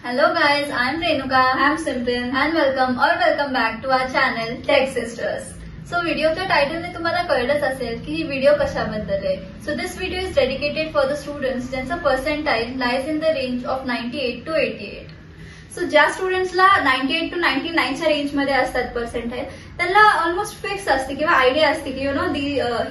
Hello guys, I'm Renuka. I'm Simran. And welcome back to our channel Tech Sisters. So व्हिडिओच्या टायटलने तुम्हाला कळलंच असेल की ही व्हिडिओ कशाबद्दल आहे. So this video is dedicated for the students ज्यांचं percentile lies in the range of 98 to 88. So ज्या स्टुडंट्सला 98 to 99च्या रेंजमध्ये असतात पर्सेंटाईल, त्यांना ऑलमोस्ट फिक्स असते किंवा आयडिया असते की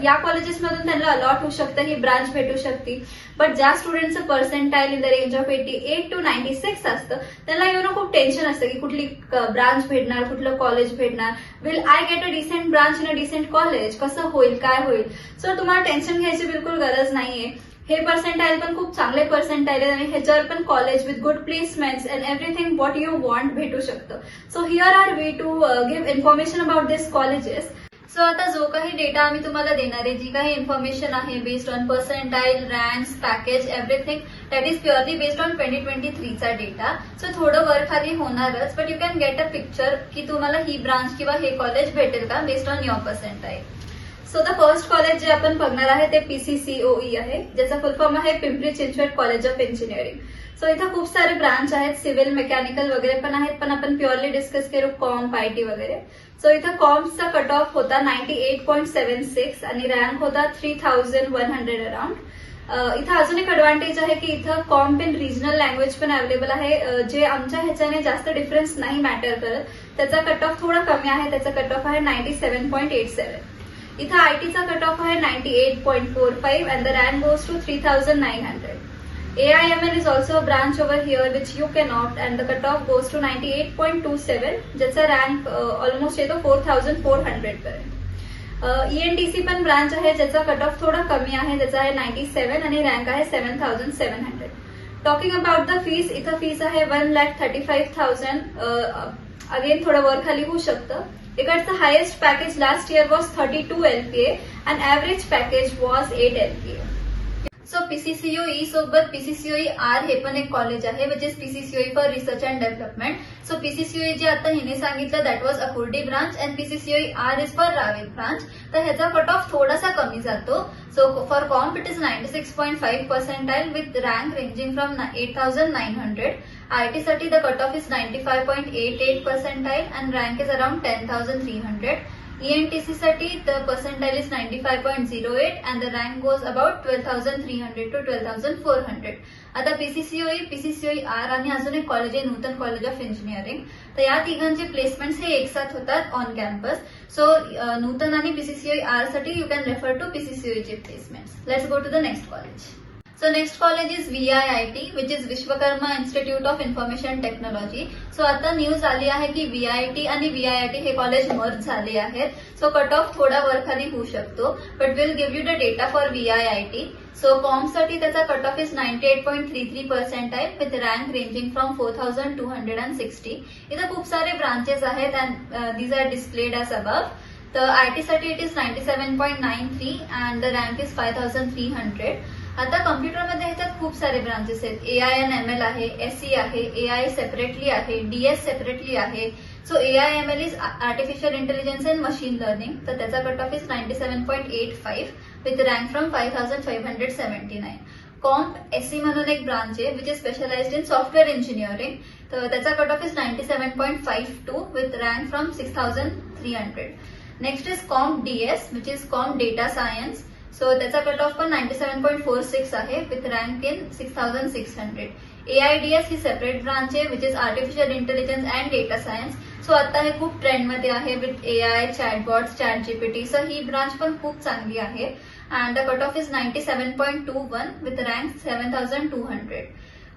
या कॉलेजेसमधून त्यांना अलॉट होऊ शकतं, ही ब्रांच भेटू शकते. बट ज्या स्टुडंटचं percentile in the range of 88 to 96 असतं, त्यांना खूप टेन्शन असतं की कुठली ब्रांच भेटणार, कुठलं कॉलेज भेटणार, will I get a decent branch in a decent college, कसं होईल, काय होईल. सो तुम्हाला टेन्शन घ्यायची बिलकुल गरज नाहीये. हे पर्सेंटाईल पण खूप चांगले पर्सेंटाईल आहे आणि ह्याच्यावर पण college with good placements and everything what you want भेटू शकतं. So here are ways to give information about this colleges. So आता जो काही डेटा आम्ही तुम्हाला देणार आहे, जी काही इन्फॉर्मेशन आहे based on percentile, ranks, package, everything that is purely based on 2023चा डेटा. सो थोडं वर खाली होणारच, but you can get a picture की तुम्हाला ही ब्रांच किंवा हे कॉलेज भेटेल का based on your percentile. So the first college जे आपण बघणार आहे ते PCCOE आहे, ज्याचा फुल फॉर्म आहे Pimpri Chinchwad college of engineering. So इथं खूप सारे ब्रांच आहेत, सिव्हिल, मेकॅनिकल वगैरे पण आहेत, पण आपण प्युअरली डिस्कस करू कॉम्प, IT वगैरे. सो इथं कॉम्पचा कट ऑफ होता 98.76 आणि रँक होता 3100 अराउंड. इथं अजून एक ऍडव्हान्टेज आहे की इथं कॉम्प इन रिजनल लँग्वेज पण अवेलेबल आहे, जे आमच्या ह्याच्याने जास्त डिफरन्स नाही मॅटर करत. त्याचा कट ऑफ थोडा कमी आहे, त्याचा कट ऑफ आहे 97.87. इथं ITचा कट ऑफ आहे 98.45 and the rank goes to 3900. AIML is also a branch over here which you can opt and the cut off goes to 98.27, ज्याचा रँक ऑलमोस्ट येतो 4400 पर्यंत. ENTC पण ब्रांच आहे, ज्याचा कट ऑफ थोडा कमी आहे, ज्याचा आहे 97 आणि रँक आहे 7700. टॉकिंग अबाउट द फीस, इथं फीस आहे 1,35,000. अगेन थोडं वर खाली होऊ शकतं. इकडचं highest package last year was 32 LPA and average package was 8 LPA. So PCCOE सोबत PCCOE R हे पण एक कॉलेज आहे, which is PCCOE for research and development. So PCCOE जे आता हिने सांगितलं that was Akurdi branch and PCCOE R is for Raver branch. तर ह्याचा कट ऑफ थोडासा कमी जातो. So for comp it is 96.5 percentile with rank ranging from 8,900. IT साठी the cut off is 95.88 percentile and rank is around 10,300. ENTC साठी the percentile is 95.08 and the rank goes about 12,300 to 12,400. आता PCCOE R आणि अजून एक college आहे नूतन college of engineering. तर या तिघांचे प्लेसमेंट्स हे एकसाथ होतात ऑन कॅम्पस. सो नूतन आणि PCCOE R साठी you can refer to PCCOE चे placements. Let's go to the next college. So next college is VIIT, which is Vishwakarma institute of information technology. So आता न्यूज आली आहे की VIT आणि VIIT हे college merge झाले आहेत. सो कट ऑफ थोडा वर खाली होऊ शकतो, but will give you the data for VIIT. So कॉम्पसाठी त्याचा cut off is 98.33 percentile with rank ranging from 4,260. इथं खूप सारे ब्रांचेस आहेत and these are displayed as above. तर IT साठी it is 97.93 and the rank is 5,300. आता कम्प्युटरमध्ये ह्याच्यात खूप सारे ब्रांचेस आहेत. AIML आहे, SE आहे, AI सेपरेटली आहे, DS सेपरेटली आहे. So AIML is artificial intelligence and machine learning. तर त्याचा cut off is 97.85 with rank from 5,579. Comp SE म्हणून एक ब्रांच आहे which is specialised in software engineering. तर त्याचा cut off is 97.52 with rank from 6,300. Next is comp DS which is comp data science. So त्याचा cut off पण 97.46 आहे with rank in 6,600. AIDS he separate branch आहे which is artificial intelligence and data science. So आता हे खूप ट्रेंडमध्ये आहे with AI, chatbots, ChatGPT. So ही ब्रांच पण खूप चांगली आहे and the cut off is 97.21 with rank 7,200.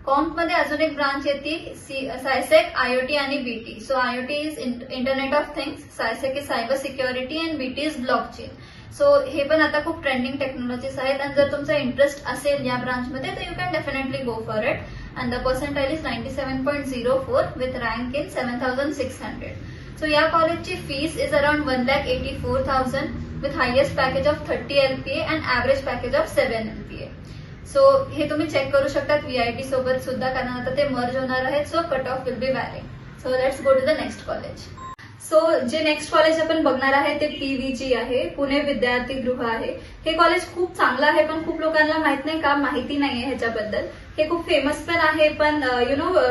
कॉम्पमध्ये अजून एक ब्रांच येते सायसेक, IoT आणि BT. So IoT is internet of things, cysec is cyber security and BT is blockchain. So हे पण आता खूप ट्रेंडिंग टेक्नॉलॉजीज आहेत आणि जर तुमचा इंटरेस्ट असेल या ब्रांचमध्ये तर you can definitely go for it. And the percentile is 97.04 with rank in 7,600. So या कॉलेजची fees is around 1,84,000 with highest package of 30 LPA and average package of 7 LPA. So हे तुम्ही चेक करू शकता VIT सोबत सुद्धा, कारण आता ते मर्ज होणार आहेत. So cut off will be varying. So let's go to the next college. So जे नेक्स्ट कॉलेज आपण बघणार आहे ते PVG आहे, पुणे विद्यार्थी गृह आहे. हे कॉलेज खूप चांगलं आहे, पण खूप लोकांना माहित नाही का, माहिती नाहीये ह्याच्याबद्दल. हे खूप फेमस पण आहे, पण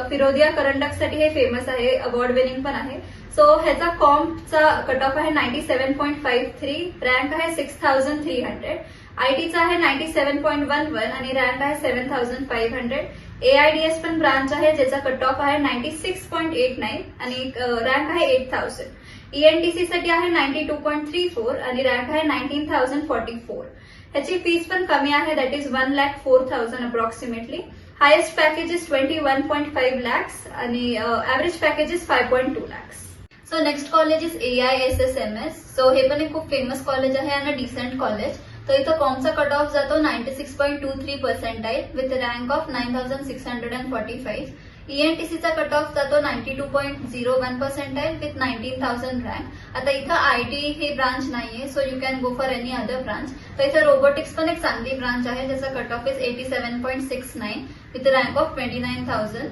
फिरोदिया करंडकसाठी हे फेमस आहे, अवॉर्ड विनिंग पण आहे. सो ह्याचा कॉम्पचा कट ऑफ आहे 97.53, रँक आहे 6300. आयटीचा आहे 97.11 आणि रँक आहे 7500. AIDS पण ब्रांच आहे ज्याचा कट ऑफ आहे 96.89 आणि रँक आहे 8000. ENTC साठी आहे 92.34 आणि रँक आहे 19044. ह्याची फीस पण कमी आहे, that is 1,04,000 approximately. Highest package is 21.5 lakhs आणि average package is 5.2 lakhs. So next college is AISSMS. So हे पण एक खूप फेमस कॉलेज आहे आणि डिसेंट कॉलेज. तर इथं कॉमचा कट ऑफ जातो 96.23 पर्सेंटाईल विथ रँक ऑफ 9645. ENTCचा कट ऑफ जातो 92.01 पर्सेंटाईल विथ 19,000 रँक. आता इथं IT हे ब्रांच नाहीये, so you can go for any other branch. तर इथं रोबोटिक्स पण एक चांगली ब्रांच आहे ज्याचा cut off is 87.69 with rank of 29,000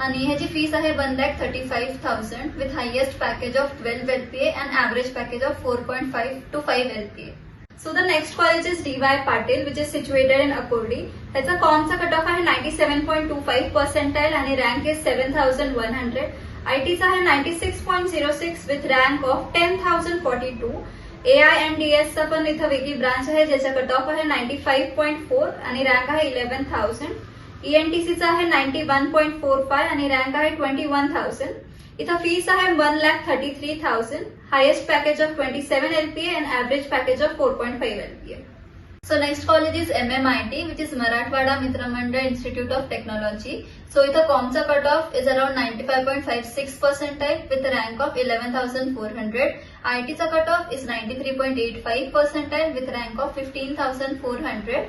आणि ह्याची फीस आहे 1,35,000 with highest package of 12 LPA and average package of 4.5 to 5 LPA. So the next college is DY Patil, which is situated in Akurdi. ह्याचा कॉमचा cut of आहे 97.25 percentile आणि rank is 7100. आयटीचा आहे 96.06 with rank of 10,042. AIMDS चा पण इथं वेगळी branch आहे ज्याचा कट ऑफ आहे 95.4 आणि रँक आहे 11,000. ENTC चा आहे 91.45 आणि रँक आहे 21,000. इथं फीस आहे 1,33,000. Highest package of 27 LPA and average package of 4.5 LPA. So next college is MMIT, which is Marathwada Mitra Mandal institute of technology. So इथं कॉमचा cut off is around 95.56 percentile with rank of 11,400. आयटीचा cut off is 93.85 percentile with rank of 15,400.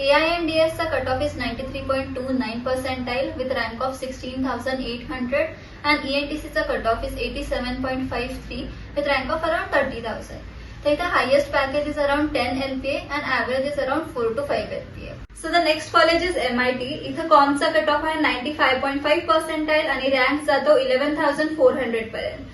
AIMDS चा cut off is 93.29 percentile with rank of 16,800 and ENTC चा cut off is 87.53 with rank of around 30,000. तर इथं highest package is around 10 LPA and average is around 4 to 5 LPA. So the next college is MIT. इथं कॉमचा cut of आहे 95.5 percentile आणि rank जातो 11,400 पर्यंत.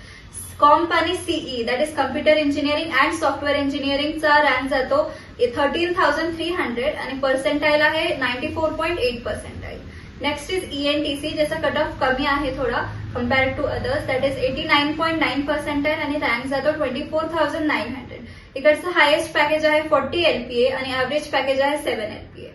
Comp आणि CE that is computer engineering and software इंजिनिअरिंगचा रँक जातो 13,300 आणि पर्सेंटाईल आहे 94.8 पर्सेंटाईल. नेक्स्ट इज ENTC ज्याचा कट ऑफ कमी आहे थोडा compared to others, that is 89.9 percentile आणि रँक जातो 24,900. इकडचं हायेस्ट पॅकेज आहे 40 LPA आणि ऍव्हरेज पॅकेज आहे 7 LPA.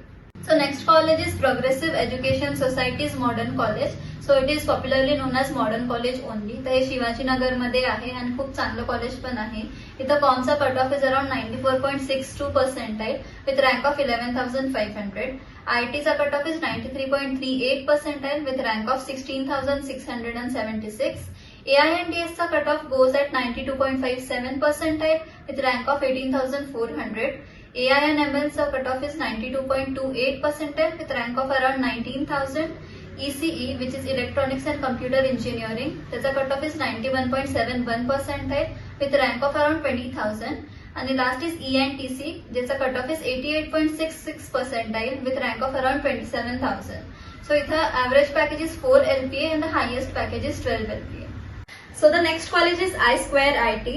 So next college is progressive education society's modern college. So it is popularly known as modern college only. तर हे शिवाजीनगरमध्ये आहे आणि खूप चांगलं कॉलेज पण आहे. इथं कॉमचा cut off is around 94.62 percentile with rank of 11,500. आयटीचा cut off is 93.38 percentile with rank of 16,676. AIMDS चा cut off goes at 92.57 percentile with rank of 18,400. AINML चा cut off is 92.28 percentile with rank of around 19,000. ECE which is electronics and computer engineering, त्याचा cut off is 91.71 percentile with rank of around 20,000. आणि last is ENTC ज्याचा cut off is 88.66 percentile with rank of around 27,000. So इथं average package is 4 LPA and the highest package is 12 LPA. So the next college is I2 IT.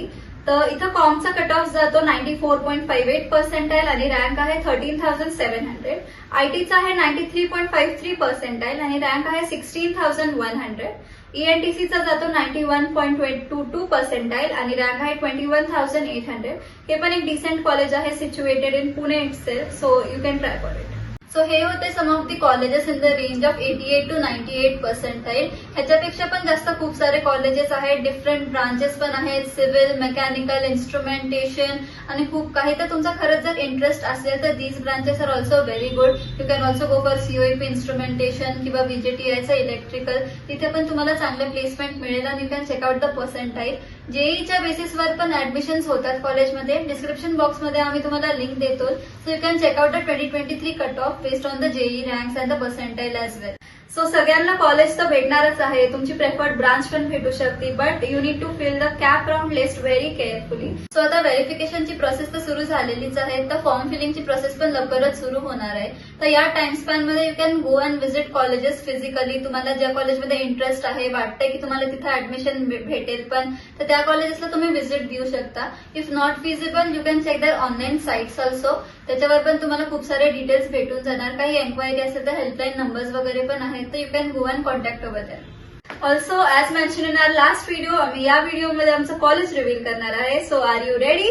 तर इथं कॉमचा cut off जातो 94.58 percentile आणि rank आहे 13,700. आयटीचा आहे 93.53 percentile आणि rank आहे 16,100. ENTCचा जातो 91.22 पर्सेंटाईल आणि रँक आहे 21,800. हे पण एक डिसेंट कॉलेज आहे, situated in Pune itself, so you can try for it. So हे होते some of the colleges in the range of 88 to 98 percentile. ह्याच्यापेक्षा पण जास्त खूप सारे कॉलेजेस आहेत, डिफरंट ब्रांचेस पण आहेत, सिव्हिल, मेकॅनिकल, इन्स्ट्रुमेंटेशन आणि खूप काही. तर तुमचा खरंच जर इंटरेस्ट असेल तर these branches are also very good. You can also go for COEP instrumentation किंवा VJTIचं इलेक्ट्रिकल. तिथे पण तुम्हाला चांगले प्लेसमेंट मिळेल आणि you can check out the percentile. जेईच्या बेसिसवर पण ऍडमिशन्स होतात कॉलेजमध्ये. डिस्क्रिप्शन बॉक्समध्ये आम्ही तुम्हाला लिंक देतो, so you can check out the 2023 cut off based on the JEE ranks and the percentile as well. So सगळ्यांना कॉलेज तर भेटणारच आहे, तुमची प्रेफर्ड ब्रांच पण भेटू शकते, but you need to fill the CAP round list very carefully. So आता व्हेरिफिकेशनची प्रोसेस तर सुरू झालेलीच आहे, तर फॉर्म फिलिंगची प्रोसेस पण लवकरच सुरू होणार आहे. तर या टाइम स्पॅन मध्ये you can go and visit colleges physically. तुम्हाला ज्या कॉलेजमध्ये इंटरेस्ट आहे, वाटतंय की तुम्हाला तिथे ऍडमिशन भेटेल पण, तर त्या कॉलेजेसला तुम्ही व्हिजिट देऊ शकता. If not feasible you can check their online sites also. त्याच्यावर पण तुम्हाला खूप सारे डिटेल्स भेटून जाणार. काही एन्क्वायरी असेल तर हेल्पलाईन नंबर्स वगैरे पण आहेत, तर you can go and contact over there. Also as mention in our last video, आम्ही या व्हिडिओमध्ये आमचं कॉलेज रिव्हील करणार आहे. So are you ready?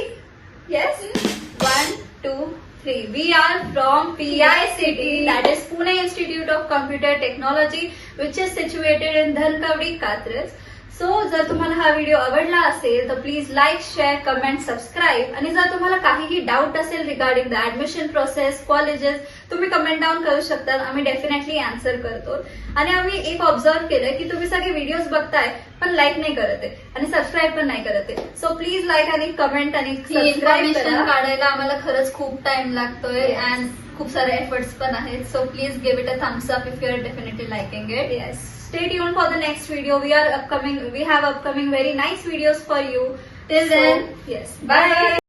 Yes. 1, 2, 3. We are from PICT, that is Pune Institute of Computer Technology, which is situated in Dhankavdi, Katres. So जर तुम्हाला हा video आवडला असेल तर please like, share, comment, subscribe. आणि जर तुम्हाला काहीही डाऊट असेल regarding the admission process, colleges, तुम्ही कमेंट डाऊन करू शकता. आम्ही डेफिनेटली आन्सर करतो. आणि आम्ही एक ऑब्झर्व केलं की तुम्ही सगळे व्हिडिओज बघताय पण लाईक नाही करत आहे आणि सबस्क्राईब पण नाही करत आहे. सो प्लीज लाईक आणि कमेंट आणि सबस्क्राईब काढायला आम्हाला खरंच खूप टाइम लागतोय अँड खूप सारे एफर्ट्स पण आहेत. So please give it a thumbs up if you are definitely liking it. Yes. Stay tuned for the next video. We have upcoming very nice videos for you. Till then, yes. Bye.